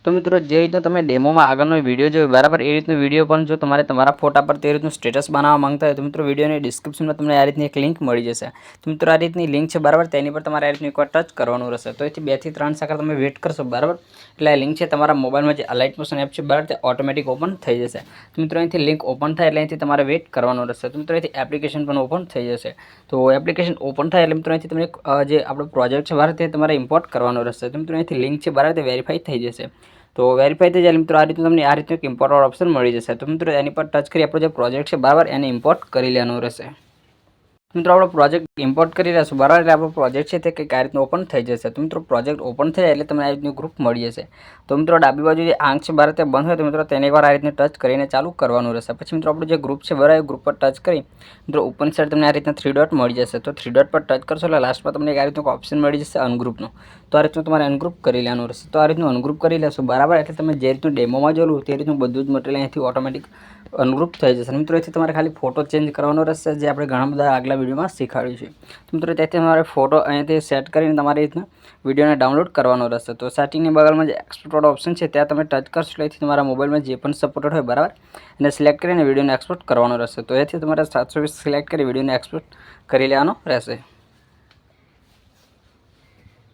तो मित्रों जे रीतना तमे डेमो में आगळनो विडियो जो बराबर ए रीतनो विडियो पण जो तमारे तमारा फोटा पर ते रीतनु स्टेटस बनाववा मांगता हो तो मित्रों विडियोनी डिस्क्रिप्शन में तमने आ रीतनी एक लिंक मळी जशे। तो मित्रों आ रीतनी लिंक छे बराबर तेनी पर तमारे आ रीतनु एकवार टच करवानुं रहेशे। तो एथी 2 થી 3 सेकंड तमे वेट करशो बराबर એટલે આ लिंक छे तमारा मोबाइल में जे अलाइट मोशन एप छे बराबर ते ऑटोमेटिक ओपन थई जशे। तो मित्रों અહીંથી लिंक ओपन थाय એટલે અહીંથી તમારે વેટ કરવાનો રહેશે। તો મિત્રો અહીંથી એપ્લિકેશન પણ ઓપન થઈ જશે। તો એપ્લિકેશન ઓપન થાય એટલે મિત્રો અહીંથી તમને જે આપણો પ્રોજેક્ટ છે બરાબર તે તમારે ઇમ્પોર્ટ કરવાનો રહેશે। તો મિત્રો અહીંથી लिंक છે બરાબર તે વેરીફાઈ થઈ જશે। तो वेरीफाई थी जाए मित्रों आ रीतनु तमने आ रीतनु एक इम्पोर्ट ऑप्शन मळी जशे। तो मित्रों एनी पर टच करी आपणो जे प्रोजेक्ट छे बराबर एने इम्पोर्ट करी लेवानुं रहेशे। मित्रों आपणो प्रोजेक्ट इम्पोर्ट करी लेशुं बराबर એટલે આપણો प्रोजेक्ट छे ते કંઈક આ રીતનું ઓપન થઈ જશે। તો મિત્રો પ્રોજેક્ટ ઓપન થઈ જાય એટલે તમને આ રીતનું ગ્રુપ મળી જશે। તો મિત્રો ડાબી બાજુ જે આંખ છે બરાબર તે બંધ હોય તો મિત્રો તેને એકવાર આ રીતનું ટચ કરીને ચાલુ કરવાનું રહેશે। પછી મિત્રો આપણું જે ગ્રુપ છે બરાબર એ ગ્રુપ પર ટચ કરી મિત્રો ઉપરની સાઈડ તમને આ રીતના 3 ડોટ મળી જશે। તો 3 ડોટ પર ટચ કરશો એટલે લાસ્ટમાં તમને એક આ રીતનું ઓપ્શન મળી જશે અનગ્રુપનો। તો આ રીતનું તમારે અનગ્રુપ કરી લેવાનું રહેશે। તો આ રીતનું અનગ્રુપ કરી લેશો બરાબર એટલે તમે જે રીતનું ડેમોમાં જોયું તે રીતનું બધું જ મટીરિયલ અહીંથી ઓટોમેટિક અનગ્રુપ થઈ જશે। મિત્રો એથી તમારે ખાલી ફોટો ચેન્જ કરવાનો રહેશે જે આપણે ઘણા બધા આગલા વિડીયોમાં શીખવાડ્યું છે। तो मित्रों त्याथी तमारे फोटो अहींथी सेट करीने तमारे रीतना विडियोने डाउनलॉड करवानो रहेशे। तो सेटिंगनी बगलमां जे एक्सपोर्ट ऑप्शन छे त्यां तमे टच करशो એટલે तमारा मोबाइल में जे पण सपोर्टेड होय बराबर एने सिलेक्ट करीने विडियोने एक्सपोर्ट करवानो रहेशे। तो एथी तमारे 720 सिलेक्ट करी विडियोने एक्सपोर्ट करी लेवानो रहेशे।